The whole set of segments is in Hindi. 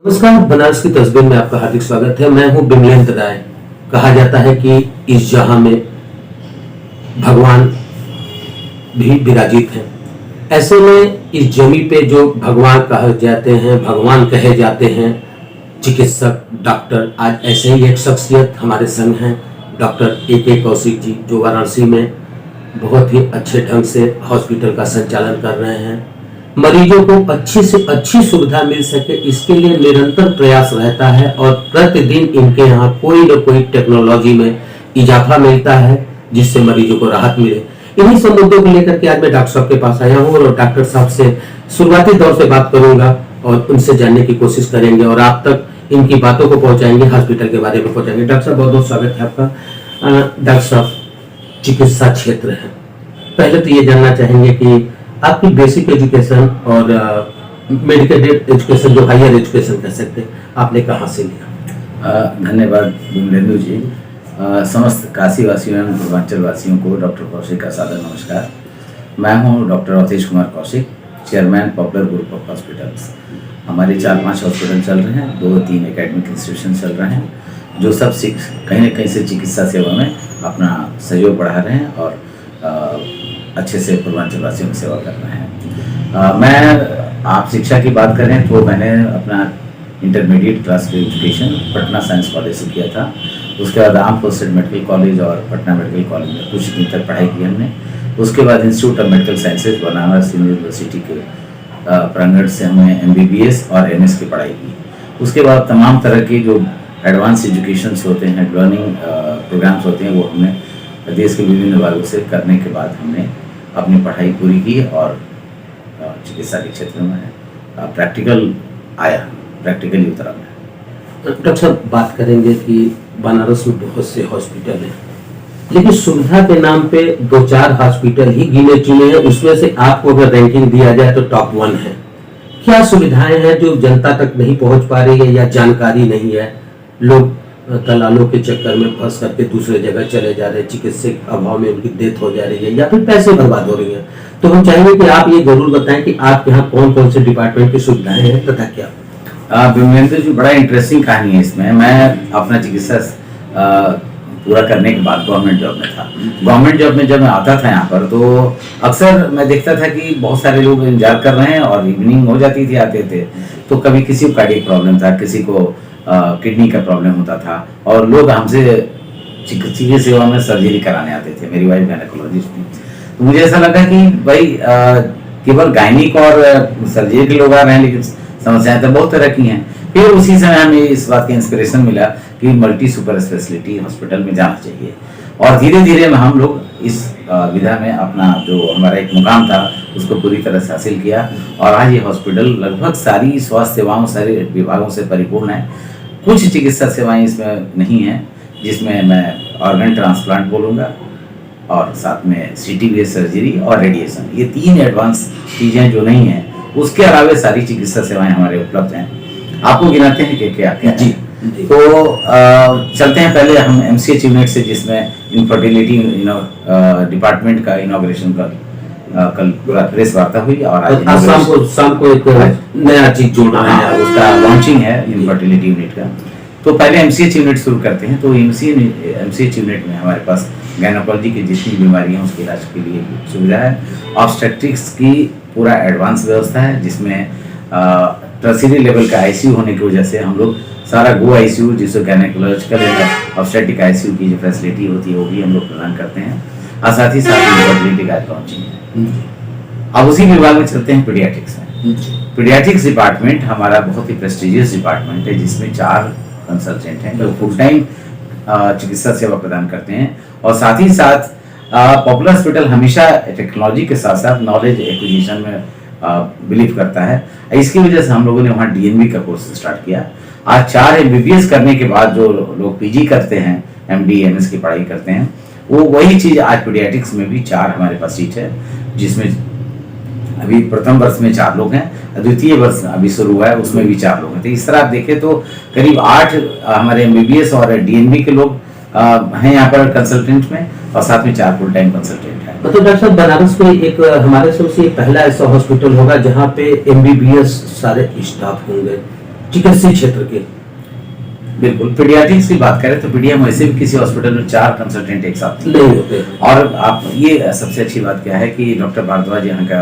नमस्कार, बनारस की तस्वीर में आपका हार्दिक स्वागत है। मैं हूं बिमलेंद्र राय। कहा जाता है कि इस जहां में भगवान भी विराजित हैं। ऐसे में इस जमी पे जो भगवान कहे जाते हैं, भगवान कहे जाते हैं, चिकित्सक, डॉक्टर, आज ऐसे ही एक शख्सियत हमारे संग हैं, डॉक्टर ए.के. कौशिक जी, जो वाराणसी में बहुत ही अच्छे ढंग से हॉस्पिटल का संचालन कर रहे हैं। मरीजों को अच्छी से अच्छी सुविधा मिल सके, इसके लिए निरंतर प्रयास रहता है और प्रतिदिन इनके यहाँ कोई न कोई टेक्नोलॉजी में इजाफा मिलता है जिससे मरीजों को राहत मिले। इन्हीं सब मुद्दों को लेकर के आज मैं डॉक्टर साहब के पास आया हूँ और डॉक्टर साहब से शुरुआती दौर से बात करूंगा और उनसे जानने की कोशिश करेंगे और आप तक इनकी बातों को पहुंचाएंगे, हॉस्पिटल के बारे में पहुंचाएंगे। डॉक्टर साहब, बहुत बहुत स्वागत है आपका। डॉक्टर साहब, चिकित्सा क्षेत्र है, पहले तो ये जानना चाहेंगे कि आपकी बेसिक एजुकेशन और मेडिकल एजुकेशन, जो हायर एजुकेशन कह सकते हैं, आपने कहाँ से लिया? धन्यवाद बिमलेंदु जी। समस्त काशी वासियों एवं पूर्वांचल वासियों को डॉक्टर कौशिक का सादर नमस्कार। मैं हूँ doctor Avdhesh Kumar Kaushik, chairman popular group of hospitals. हमारे 4-5 हॉस्पिटल चल रहे हैं, 2-3 एकेडमिक इंस्टीट्यूशन चल रहे हैं, जो सब कहीं न कहीं से चिकित्सा सेवा में अपना सहयोग बढ़ा रहे हैं और अच्छे से पूर्वांचल वासियों की सेवा कर रहे हैं। मैं आप शिक्षा की बात करें तो मैंने अपना इंटरमीडिएट क्लास की एजुकेशन पटना साइंस कॉलेज से किया था। उसके बाद आर्म फोर्सेज मेडिकल कॉलेज और पटना मेडिकल कॉलेज में कुछ दिन तक पढ़ाई की हमने। उसके बाद institute of medical sciences Banaras university के प्रांगण से हमने MBBS और MS की पढ़ाई की। उसके बाद तमाम तरह की जो एडवांस एजुकेशंस होते हैं, लर्निंग प्रोग्राम्स होते हैं, वो हमने देश के विभिन्न विभागों से करने के बाद हमने अपनी पढ़ाई पूरी की और चिकित्सा के क्षेत्र में प्रैक्टिकल उतरा मैं। डॉक्टर साहब, बात करेंगे कि बनारस में बहुत से हॉस्पिटल हैं, लेकिन सुविधा के नाम पे 2-4 हॉस्पिटल ही गिने चुने हैं। उसमें से आपको अगर रैंकिंग दिया जाए तो टॉप 1 है। क्या सुविधाएं हैं जो जनता तक नहीं पहुंच पा रही है या जानकारी नहीं है? लोग दलालों के चक्कर में फंस करके दूसरे जगह चले जा रहे हैं, चिकित्सक अभाव में उनकी डेथ हो जा रही है या फिर पैसे बर्बाद हो रही है। तो हम चाहेंगे कि आप ये जरूर बताएं कि आप यहाँ कौन कौन से डिपार्टमेंट की सुविधाएं हैं तथा क्या। बिमलेंद्र जी, बड़ा इंटरेस्टिंग कहानी है इसमें। मैं अपना चिकित्सा पूरा करने के बाद गवर्नमेंट जॉब में था। गवर्नमेंट जॉब में जब मैं आता था यहाँ पर तो अक्सर मैं देखता था कि बहुत सारे लोग इंतजार कर रहे हैं और इवनिंग हो जाती थी, आते थे तो कभी किसी को कार्डियक प्रॉब्लम था, किसी को किडनी का प्रॉब्लम होता था और लोग हमसे चिकित्सीय सेवा में सर्जरी कराने आते थे। मेरी वाइफ गायनेकोलॉजिस्ट थी, तो मुझे ऐसा लगा कि भाई केवल गायनिक और सर्जरी के लोग आ रहे हैं, लेकिन समस्याएं तो बहुत तरह की हैं। फिर उसी समय हमें इस बात का इंस्पिरेशन मिला कि मल्टी सुपर स्पेशलिटी हॉस्पिटल में जाना चाहिए और धीरे धीरे हम लोग इस विधा में अपना जो हमारा एक मुकाम था उसको पूरी तरह से हासिल किया और आज ये हॉस्पिटल लगभग सारी स्वास्थ्य सेवाओं, सारे विभागों से परिपूर्ण है। कुछ चिकित्सा सेवाएं इसमें नहीं हैं, जिसमें मैं ऑर्गन ट्रांसप्लांट बोलूँगा और साथ में CTVS सर्जरी और रेडिएशन, ये 3 एडवांस चीज़ें जो नहीं हैं। उसके अलावा सारी चिकित्सा सेवाएं हमारे उपलब्ध हैं। आपको गिनाते हैं कि क्या क्या जी। तो चलते हैं पहले हम MCH यूनिट से, जिसमें इनफर्टिलिटी डिपार्टमेंट का इनॉग्रेशन का कल पूरा प्रेस वार्ता हुई और आज शाम को एक नया चीज जोड़ना है, उसका लॉन्चिंग है इनफर्टिलिटी यूनिट का। तो पहले MCH यूनिट शुरू करते हैं। तो MCH यूनिट में हमारे पास गायनेकोलॉजी की जितनी बीमारियां उसके इलाज के लिए सुविधा है। ऑब्स्टेट्रिक्स की पूरा एडवांस व्यवस्था है, जिसमें टर्शियरी लेवल का ICU होने की वजह से हम लोग सारा गो ICU, जिसको गायनेकोलॉजिकल ऑब्स्टेट्रिक ICU की जो फैसिलिटी होती है वो भी हम लोग प्रदान करते हैं और साथ ही साथ इनफर्टिलिटी का लॉन्चिंग है। अब उसी विभाग में चलते हैं पीडियाट्रिक्स में। पीडियाट्रिक्स डिपार्टमेंट हमारा बहुत ही प्रेस्टिजियस डिपार्टमेंट है, जिसमें 4 कंसल्टेंट हैं जो फुल टाइम चिकित्सा सेवा प्रदान करते हैं और साथ ही साथ पॉपुलर हॉस्पिटल हमेशा टेक्नोलॉजी के साथ साथ नॉलेज एक्विजिशन में बिलीव करता है। इसकी वजह से हम लोगों ने वहाँ DNB का कोर्स स्टार्ट किया। आज 4 MBBS करने के बाद जो लोग PG करते हैं, MD MS की पढ़ाई करते हैं, वो वही चीज़ आज पीडियाट्रिक्स में भी 4 हमारे पास सीट है, जिसमें अभी प्रथम वर्ष में 4 लोग हैं, द्वितीय वर्ष अभी शुरू हुआ है उसमें भी 4 लोग हैं। तो इस तरह आप देखें तो करीब 8 हमारे MBBS और DNB के लोग हैं यहाँ पर कंसल्टेंट में और साथ में 4 फुल टाइम कंसल्टेंट हैं। मतलब डॉक्टर साहब, बनारस में एक हमारे सबसे पहला ऐसा हॉस्पिटल होगा जहाँ पे MBBS सारे स्टाफ होंगे चिकित्सीय क्षेत्र के? बिल्कुल, पीडियाट्रिक्स की बात करें तो पीडिया में वैसे भी किसी हॉस्पिटल में 4 कंसल्टेंट एक साथ नहीं होते। और आप ये सबसे अच्छी बात क्या है कि डॉक्टर भारद्वाज यहाँ का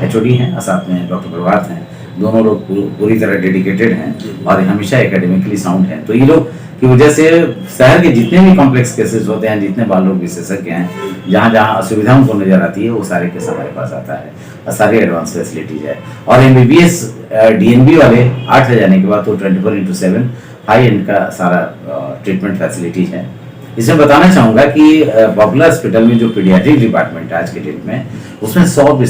एचओडी हैं और साथ में डॉक्टर प्रभात हैं, दोनों लोग पूरी तरह डेडिकेटेड हैं और हमेशा एकेडमिकली साउंड हैं। तो ये लोग की वजह से शहर के जितने भी कॉम्प्लेक्स केसेस होते हैं, जितने बाल रोग विशेषज्ञ हैं, जहाँ जहाँ असुविधा उनको नजर आती है वो सारे केस हमारे पास आता है और सारी एडवांस फैसिलिटीज है। और MBBS DNB वाले 8 जाने के बाद तो 24/7 हाई एंड का सारा ट्रीटमेंट फैसिलिटीज है। इसमें बताना चाहूँगा कि पॉपुलर हॉस्पिटल में जो पीडियाट्रिक डिपार्टमेंट है आज के डेट में, उसमें 100 बेड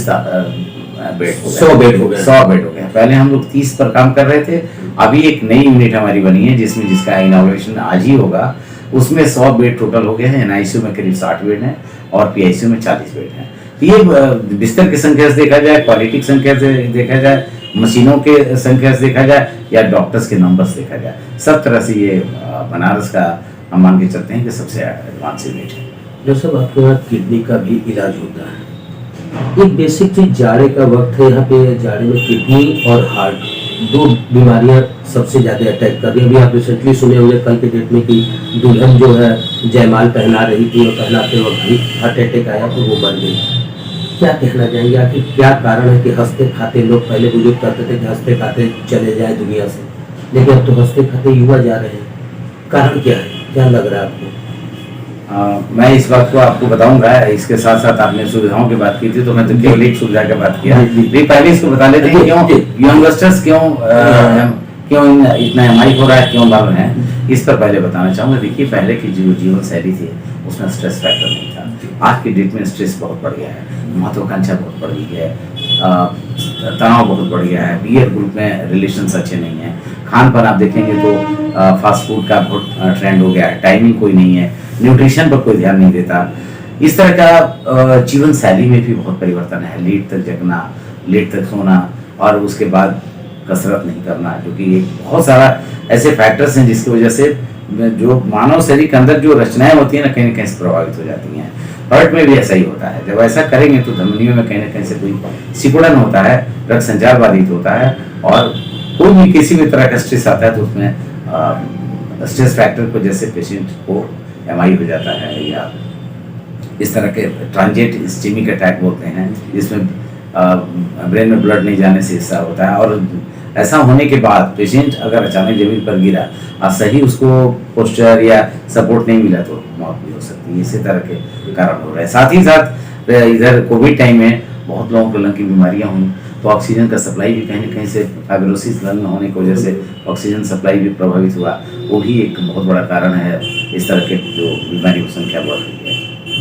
हो गए। 100 बेड हो गए। पहले हम लोग 30 पर काम कर रहे थे, अभी एक नई यूनिट हमारी बनी है जिसका इनॉग्रेशन आज ही होगा, उसमें 100 बेड टोटल हो गए हैं। NICU में करीब 60 बेड हैं और PICU में 40 बेड हैं। तो ये बिस्तर की संख्या से देखा जाए, क्वालिटी की संख्या से देखा जाए, मशीनों के संख्या से देखा जाए या डॉक्टर्स के नंबर्स देखा जाए, सब तरह से ये बनारस का हम मान के चलते हैं कि सबसे एडवांस यूनिट है। डॉक्टर साहब, आपके यहाँ किडनी का भी इलाज होता है। एक बेसिक चीज, जाड़े का वक्त है, यहाँ पे जाड़े में किडनी और हार्ट 2 बीमारियां सबसे ज्यादा अटैक कर रही है। अभी आप रिसेंटली सुने होंगे कल के डेट में कि दुल्हन जो है जयमाल पहना रही थी और पहनाते वक्त भी हार्ट अटैक आया तो वो मर गई। क्या कहना चाहेंगे, आखिर क्या कारण है कि हंसते खाते लोग, पहले बुजुर्ग कहते थे कि हंसते खाते चले जाए दुनिया से, लेकिन अब तो हंसते खाते युवा जा रहे हैं, कारण क्या है, क्या लग रहा है आपको? मैं इस बात को आपको बताऊंगा। इसके साथ साथ आपने सुविधाओं की बात की थी तो मैं तो केवल एक सुविधा की बात किया। पहले इसको बता लेते हैं क्यों यंगस्टर्स क्यों इतना MI हो रहा है, क्यों मर रहे हैं, इस पर पहले बताना चाहूँगा। देखिए, पहले की जो जीवन शैली थी उसमें स्ट्रेस फैक्टर नहीं था। आज की डेट में स्ट्रेस बहुत बढ़ गया है, महत्वाकांक्षा बहुत बढ़ गई है, तनाव बहुत बढ़ गया है, पीयर ग्रुप में रिलेशंस अच्छे नहीं हैं, खान पान आप देखेंगे तो फास्ट फूड का बहुत ट्रेंड हो गया है, टाइमिंग कोई नहीं है, न्यूट्रिशन पर कोई ध्यान नहीं देता। इस तरह का जीवन शैली में भी बहुत परिवर्तन है। लेट तक जगना, लेट तक सोना और उसके बाद कसरत नहीं करना, जो कि एक बहुत सारा ऐसे फैक्टर्स हैं जिसकी वजह से जो मानव शरीर के अंदर जो रचनाएं होती हैं ना कहीं से प्रभावित हो जाती हैं। हार्ट में भी ऐसा ही होता है। जब ऐसा करेंगे तो धमनियों में कहीं ना कहीं से कोई सिकुड़न होता है, रक्त संचार बाधित होता है और कोई भी किसी भी तरह का स्ट्रेस आता है तो उसमें स्ट्रेस फैक्टर को जैसे पेशेंट को MI हो जाता है या इस तरह के ट्रांजिएंट इस्केमिक अटैक बोलते हैं, जिसमें ब्रेन में ब्लड नहीं जाने से हिस्सा होता है और ऐसा होने के बाद पेशेंट अगर अचानक जमीन पर गिरा और सही उसको पोस्चर या सपोर्ट नहीं मिला तो मौत भी हो सकती है। इसी तरह के कारण हो रहे हैं। साथ ही साथ इधर कोविड टाइम में बहुत लोगों को लंग की बीमारियां हुई तो ऑक्सीजन का सप्लाई भी कहीं ना कहीं से फाइब्रोसिस लंग होने की वजह से ऑक्सीजन सप्लाई भी प्रभावित हुआ, वो भी एक बहुत बड़ा कारण है। इस तरह के जो बीमारी की संख्या बढ़ रही है।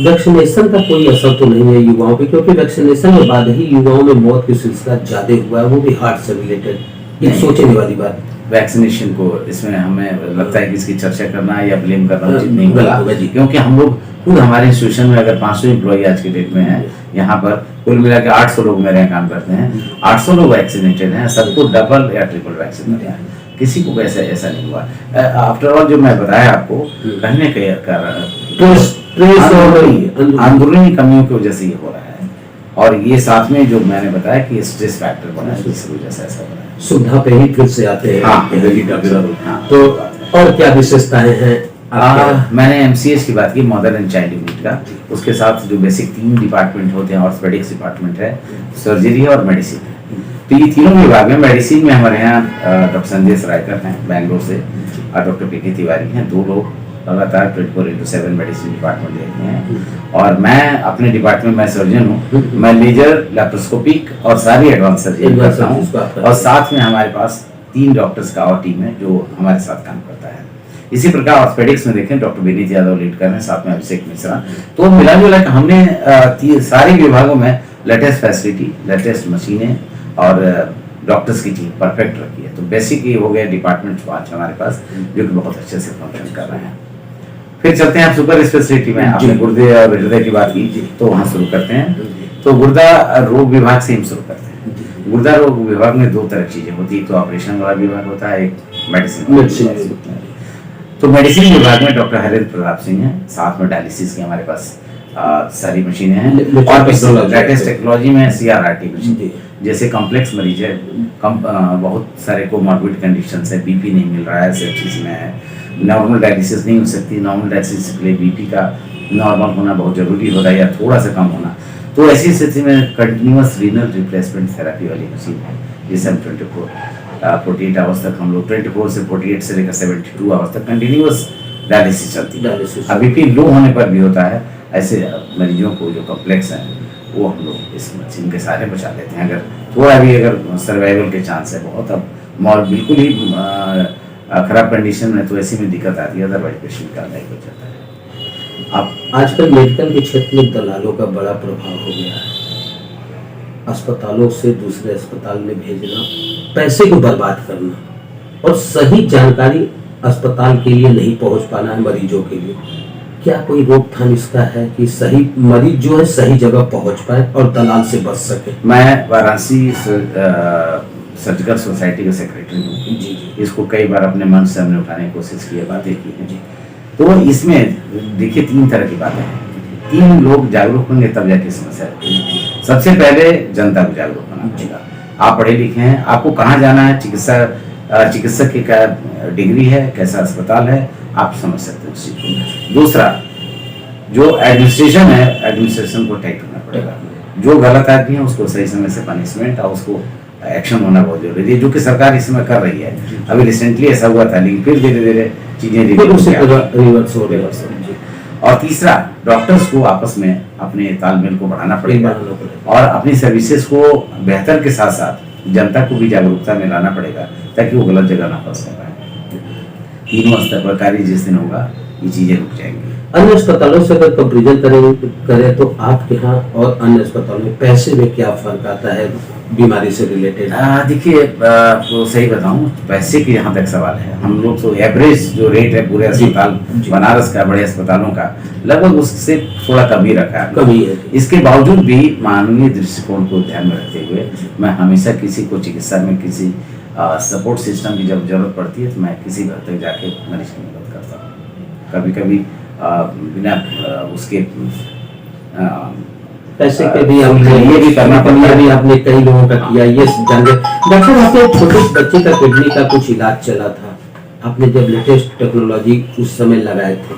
वैक्सीनेशन का कोई असर तो नहीं है युवाओं पे, क्योंकि वैक्सीनेशन के बाद ही युवाओं में मौत की सिलसिला ज्यादा हुआ है, वो भी हार्ट से रिलेटेड, एक सोचने वाली बात। वैक्सीनेशन को इसमें हमें लगता है कि इसकी चर्चा करना या ब्लेम करना उचित नहीं होगा, क्योंकि हम लोग खुद हमारे इंस्टीट्यूशन में अगर 500 एम्प्लॉई आज के डेट में है, यहाँ पर कुल मिला के 800 लोग मेरे यहाँ काम करते हैं, 800 लोग वैक्सीनेटेड हैं, सबको डबल या ट्रिपल वैक्सीन मिला है, किसी को वैसे ऐसा नहीं हुआ। आफ्टर ऑल जो मैं बताया आपको कहने के कारण अंदरूनी कमियों की वजह से ये हो रहा है और ये साथ में जो मैंने बताया कि स्ट्रेस फैक्टर बना है जिसकी वजह से ऐसा हो रहा है। सुविधा पे ही फिर से आते हैं। हाँ, तो और क्या विशेषताएं हैं? मैंने MCH की बात की, मदर एंड चाइल्ड यूनिट का, उसके साथ जो बेसिक 3 डिपार्टमेंट होते हैं, ऑर्थोपेडिक्स डिपार्टमेंट है, सर्जरी और मेडिसिन है। तो ये तीनों विभाग में मेडिसिन में हमारे यहाँ डॉक्टर संजय सरायकर हैं बेंगलोर से और डॉक्टर PK तिवारी हैं, 2 लोग लगातार 24/7 मेडिसिन डिपार्टमेंट देखते हैं और मैं अपने डिपार्टमेंट में सर्जन हूँ। मैं लेजर, लैप्रोस्कोपिक और सारी एडवांस सर्जरी करता हूँ और साथ में हमारे पास 3 डॉक्टर्स का और टीम है जो हमारे साथ काम करता है। इसी प्रकार ऑर्थोपेडिक्स में देखें डॉक्टर विनीत यादव लीड कर रहे हैं, साथ में अभिषेक मिश्रा। तो मिला जुला के हमने सारे विभागों में लेटेस्ट फैसिलिटी, लेटेस्ट मशीनें और डॉक्टर्स की टीम परफेक्ट रखी है। तो बेसिक ये हो गया डिपार्टमेंट 5 हमारे पास जो कि बहुत अच्छे से फंक्शन कर रहे हैं। फिर चलते हैं आप सुपर स्पेशलिटी में। आपने गुर्दे और हृदय की बात की तो वहाँ शुरू करते हैं। तो गुर्दा रोग विभाग से हम शुरू करते हैं। गुर्दा रोग विभाग में 2 तरह की चीजें होती है, तो ऑपरेशन वाला विभाग होता है, एक मेडिसिन। तो मेडिसिन विभाग में डॉक्टर हरेंद्र प्रताप सिंह हैं, साथ में डायलिसिस के हमारे पास सारी मशीनें हैं। Latest और technology लेटेस्ट है। टेक्नोलॉजी में CRRT मशीन, जी। जैसे कॉम्प्लेक्स मरीज है, बहुत सारे कोमॉर्बिड कंडीशन है, बीपी नहीं मिल रहा है, सेप्सिस में है, नॉर्मल डायलिसिस नहीं हो सकती, नॉर्मल डायलिसिस के लिए बीपी का नॉर्मल होना बहुत जरूरी होता है या थोड़ा सा कम होना, तो ऐसी स्थिति में कंटिन्यूअस रीनल रिप्लेसमेंट थेरेपी वाली मशीन है, जिसे हम 48 आवर्स तक हम लोग 24 से 48 से लेकर 72 आवर्स तक कंटिन्यूअस डायलिसिस चलती है। डायलिसिस। अब बीपी लो होने पर भी होता है, ऐसे मरीजों को जो कॉम्प्लेक्स हैं वो हम लोग इस मशीन के सहारे बचा लेते हैं। अगर थोड़ा भी अगर सर्वाइवल के चांस है बहुत, अब मॉल बिल्कुल ही खराब कंडीशन में, तो ऐसी में दिक्कत आती है, अदरवाइज पेशेंट का लाइफ हो जाता है। अब आजकल मेडिकल के क्षेत्र में दलालों का बड़ा प्रभाव हो गया है। अस्पतालों से दूसरे अस्पताल में भेजना, पैसे को बर्बाद करना और सही जानकारी अस्पताल के लिए नहीं पहुंच पाना है मरीजों के लिए। क्या कोई रोकथाम इसका है कि सही मरीज जो है सही जगह पहुंच पाए और दलाल से बच सके? मैं वाराणसी सर्जिकल सोसाइटी का सेक्रेटरी हूँ जी। इसको कई बार अपने मन से हमने उठाने की कोशिश की है, बातें की हैं। तो इसमें देखिए 3 तरह की बातें हैं। 3 लोग जागरूक होंगे तब जाके समस्या है। सबसे पहले जनता को जागरूक होना पड़ेगा। आप पढ़े लिखे हैं, आपको कहाँ जाना है, चिकित्सक की क्या डिग्री है, कैसा अस्पताल है, आप समझ सकते हैं। दूसरा, जो एडमिनिस्ट्रेशन है, एडमिनिस्ट्रेशन को टाइट होना पड़ेगा। जो गलत आदमी है उसको सही समय से पनिशमेंट और उसको एक्शन होना बहुत जरूरी है, जो कि सरकार इस समय कर रही है। अभी रिसेंटली ऐसा हुआ था, लेकिन फिर धीरे धीरे चीजें रिवर्स हो रही। और तीसरा, डॉक्टर्स को आपस में अपने तालमेल को बढ़ाना पड़ेगा और अपनी सर्विसेज को बेहतर के साथ साथ जनता को भी जागरूकता में लाना पड़ेगा, ताकि वो गलत जगह ना फंस पाए। तीनों स्तर पर कार्य जिस दिन होगा ये चीजें रुक जाएंगी। अन्य अस्पतालों से अगर कंपेरिजन करें तो आपके यहाँ और अन्य अस्पतालों में पैसे में क्या फर्क आता है बीमारी से रिलेटेड? देखिए, तो सही बताऊं, पैसे की जहाँ तक सवाल है, हम लोग तो एवरेज जो रेट है पूरे अस्पताल बनारस का, बड़े अस्पतालों का, लगभग उससे थोड़ा कम ही रखा है, कमी है। इसके बावजूद भी मानवीय दृष्टिकोण को ध्यान में रखते हुए मैं हमेशा किसी को चिकित्सा में किसी सपोर्ट सिस्टम की जब जरूरत पड़ती है तो मैं किसी घर तक जाके मरीज की मदद करता हूँ। कभी कभी बिना उसके पैसे के भी हमने ये भी करना पड़ता है। आपने कई लोगों का किया ये जान के। डॉक्टर, आपके छोटे बच्चे का किडनी का कुछ इलाज चला था, आपने जब लेटेस्ट टेक्नोलॉजी उस समय लगाए थे,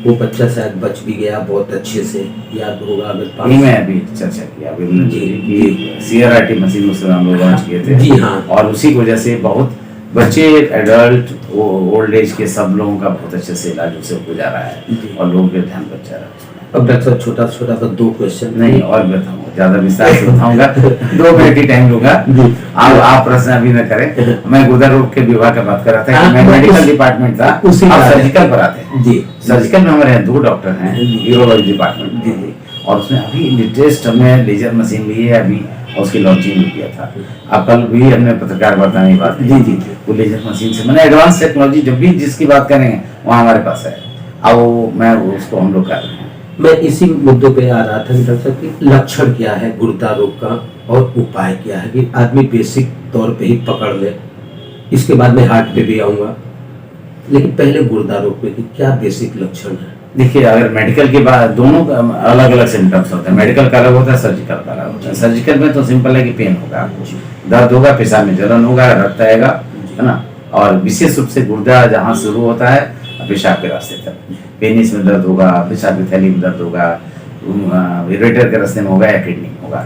वो बच्चा शायद बच भी गया, बहुत अच्छे से याद होगा अगर मैं अभी चर्चा किया कि CRRT मशीन उस समय हम लोग लॉन्च किए थे। जी हाँ। और उसी की वजह से बहुत बच्चे, एडल्ट, ओल्ड एज के सब लोगों का बहुत अच्छे से इलाज उससे हो जा रहा है और लोगों के ध्यान बच जा रहा है। अब डॉक्टर छोटा छोटा सा 2 क्वेश्चन नहीं और बताऊंगा, ज्यादा विस्तार से बताऊंगा 2 मिनट ही टाइम लूंगा। आप प्रश्न अभी न करें। मैं गुर्दा रोग के विभाग का बात कर रहा था कि मैं मेडिकल डिपार्टमेंट था, आप सर्जिकल पर आते हैं जी। सर्जिकल में हमारे 2 डॉक्टर हैं, यूरोलॉजी डिपार्टमेंट जी, और उसमें अभी लेटेस्ट हमने लेजर मशीन ली है अभी, और उसकी लॉन्चिंग भी किया था। अब कल भी हमने पत्रकार वार्ता में बात की जी, वो लेजर मशीन से मैंने एडवांस टेक्नोलॉजी जब भी जिसकी बात करेंगे वहाँ हमारे पास है, अब मैं उसको हम लोग कर रहे हैं। मैं इसी मुद्दों पे आ रहा था कि डॉक्टर साहब की लक्षण क्या है गुर्दा रोग का और उपाय क्या है, कि आदमी बेसिक तौर पे ही पकड़ ले। इसके बाद मैं हार्ट पे भी आऊंगा, लेकिन पहले गुर्दा रोग पे कि क्या बेसिक लक्षण है? देखिए, अगर मेडिकल के बाद दोनों अलग अलग सिम्टम्स होते हैं, मेडिकल का अलग होता है, सर्जिकल का अलग होता है। सर्जिकल में तो सिंपल है कि पेन होगा, आपको दर्द होगा, पेशाब में जलन होगा, रक्त आएगा, है ना, और विशेष रूप से गुर्दा जहाँ शुरू होता है पेशाब के रास्ते तक, पेनिस में दर्द होगा, पेशाब की थैली में दर्द होगा, यूरेटर के रास्ते में होगा या किडनी में होगा,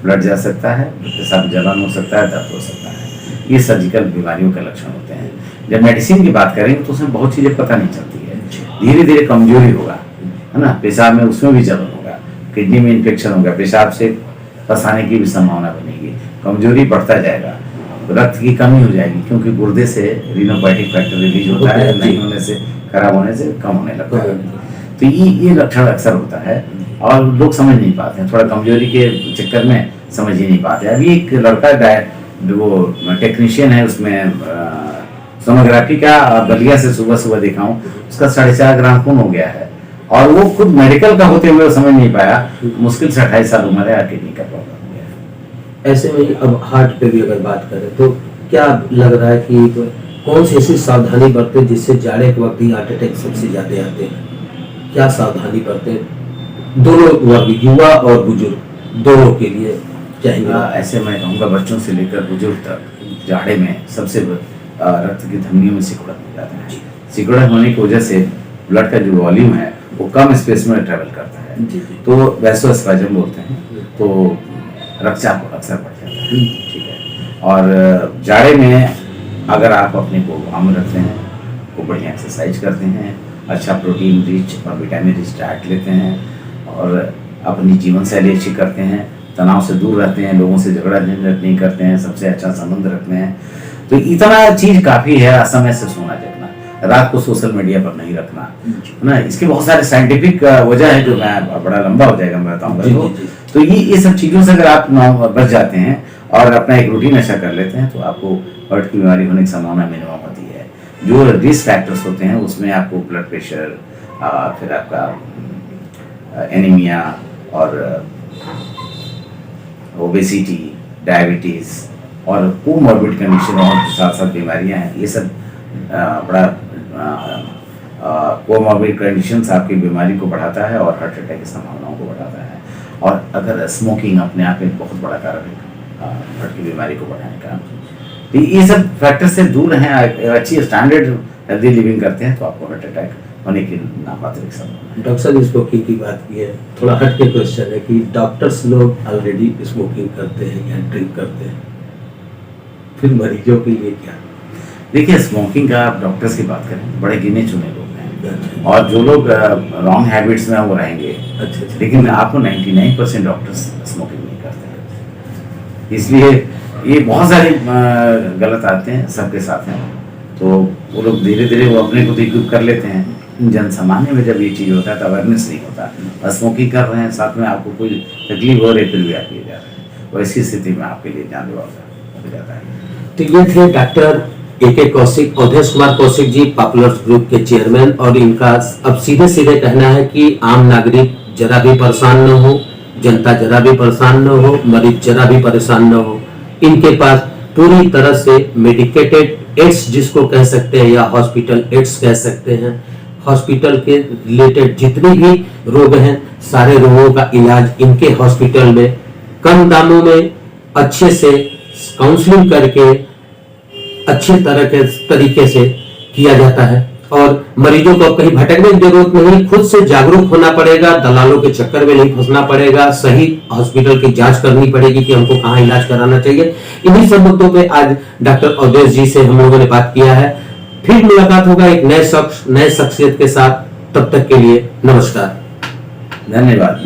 ब्लड जा सकता है, पेशाब जलन हो सकता है, दर्द हो सकता है। ये सर्जिकल बीमारियों के लक्षण होते हैं। जब मेडिसिन की बात करेंगे तो उसमें बहुत चीजें पता नहीं चलती है। धीरे धीरे कमजोरी होगा, है ना, पेशाब में उसमें भी जलन होगा, किडनी में इन्फेक्शन होगा, पेशाब से फंसाने की भी संभावना बनेगी, कमजोरी बढ़ता जाएगा, रक्त की कमी हो जाएगी, क्योंकि गुर्दे से रिनोपाइटिक फैक्टर रिलीज होता है, नहीं होने से, खराब होने से कम होने लगता है। तो ये लक्षण अक्सर होता है और लोग समझ नहीं पाते हैं, थोड़ा कमजोरी के चक्कर में समझ ही नहीं पाते। अभी एक लड़का वो टेक्नीशियन है, उसमें सोनोग्राफी का बलिया से सुबह सुबह देखा हूँ, उसका 4.5 ग्राम खून हो गया है और वो खुद मेडिकल का होते हुए समझ नहीं पाया, मुश्किल से 28 साल उम्र है, किडनी का प्रॉब्लम हो गया। ऐसे में अब हार्ट पे भी अगर बात करें तो क्या लग रहा है कि कौन सी ऐसी सावधानी बरते जिससे जाड़े के वक्त ही हार्ट अटैक सबसे ज्यादा आते हैं? क्या सावधानी बरते दोनों वर्ग, युवा और बुजुर्ग, दोनों के लिए चाहेंगे? ऐसे मैं कहूँगा बच्चों से लेकर बुजुर्ग तक जाड़े में सबसे रक्त की धमनियों में सिकुड़न हो जाता है। सिकुड़न होने की वजह से ब्लड का जो वॉल्यूम है वो कम स्पेस में ट्रेवल करता है, तो वैसोस्पैज़म बोलते हैं, तो रक्तचाप अक्सर बढ़ जाता है। ठीक है। और जाड़े में अगर आप अपने को आम रखते हैं, को बढ़िया एक्सरसाइज करते हैं, अच्छा प्रोटीन रिच और विटामिन रिच डाइट लेते हैं और अपनी जीवन शैली अच्छी करते हैं, तनाव से दूर रहते हैं, लोगों से झगड़ा झंझट नहीं करते हैं, सबसे अच्छा संबंध रखते हैं, तो इतना चीज काफी है। असमय से सोना जगना, रात को सोशल मीडिया पर नहीं रखना, है ना। इसके बहुत सारे साइंटिफिक वजह है जो मैं बड़ा लंबा हो जाएगा मैं बताऊंगा। तो ये सब चीजों से अगर आप बच जाते हैं और अपना एक रूटीन अच्छा कर लेते हैं तो आपको हार्ट की बीमारी होने की संभावना मिनिमम होती है। जो रिस्क फैक्टर्स होते हैं उसमें आपको ब्लड प्रेशर, फिर आपका एनीमिया और ओबेसिटी, डायबिटीज और कोमॉर्बिड कंडीशन और साथ साथ बीमारियां हैं, ये सब बड़ा कोमॉर्बिड कंडीशंस आपकी बीमारी को बढ़ाता है और हार्ट अटैक की संभावनाओं को बढ़ाता है। और अगर स्मोकिंग अपने आप में बहुत बड़ा कारण है हार्ट की बीमारी को बढ़ाने का, तो ये सब फैक्टर से दूर हैं, अच्छी स्टैंडर्ड हेल्दी लिविंग करते हैं तो आपको हार्ट अटैक होने की नामात्रिक संभावना है। डॉक्टर साहब स्मोकिंग की बात की है, थोड़ा हट के क्वेश्चन है कि डॉक्टर्स लोग ऑलरेडी स्मोकिंग करते हैं या ड्रिंक करते हैं, फिर मरीजों के लिए क्या? देखिए, स्मोकिंग का आप डॉक्टर्स की बात करें, बड़े गिने चुने लोग हैं और जो लोग रॉन्ग हैबिट्स में वो रहेंगे। अच्छा। लेकिन आपको 99% डॉक्टर्स स्मोकिंग नहीं करते, इसलिए ये बहुत सारी गलत आते हैं सबके साथ हैं, तो वो लोग धीरे धीरे वो अपने को इक्विप कर लेते हैं। जन सामान्य में जब ये चीज़ होता है तो अवेयरनेस नहीं होता, बस स्मोकिंग कर रहे हैं, साथ में आपको कोई तकलीफ हो रही है फिर भी आप ले जा रहे हैं, वैसी स्थिति में आपके लिए जानलेवा हो जाता है। तो ये थे doctor A.K. Kaushik, Awadhesh Kumar Kaushik ji, popular group के चेयरमैन, और इनका अब सीधे सीधे कहना है कि आम नागरिक जरा भी परेशान न हो, जनता जरा भी परेशान न हो, मरीज जरा भी परेशान न हो। इनके पास पूरी तरह से मेडिकेटेड एड्स जिसको कह सकते हैं या हॉस्पिटल एड्स कह सकते हैं, हॉस्पिटल के रिलेटेड जितने भी रोग हैं सारे रोगों का इलाज इनके हॉस्पिटल में कम दामों में अच्छे से काउंसलिंग करके अच्छे तरह के तरीके से किया जाता है और मरीजों को कहीं भटकने की जरूरत नहीं, खुद से जागरूक होना पड़ेगा, दलालों के चक्कर में नहीं फंसना पड़ेगा, सही हॉस्पिटल की जांच करनी पड़ेगी कि हमको कहाँ इलाज कराना चाहिए। इन्हीं सब मुद्दों पे आज डॉक्टर अवधेश जी से हम लोगों ने बात किया है। फिर मुलाकात होगा एक नए शख्स, नए शख्सियत के साथ, तब तक के लिए नमस्कार, धन्यवाद।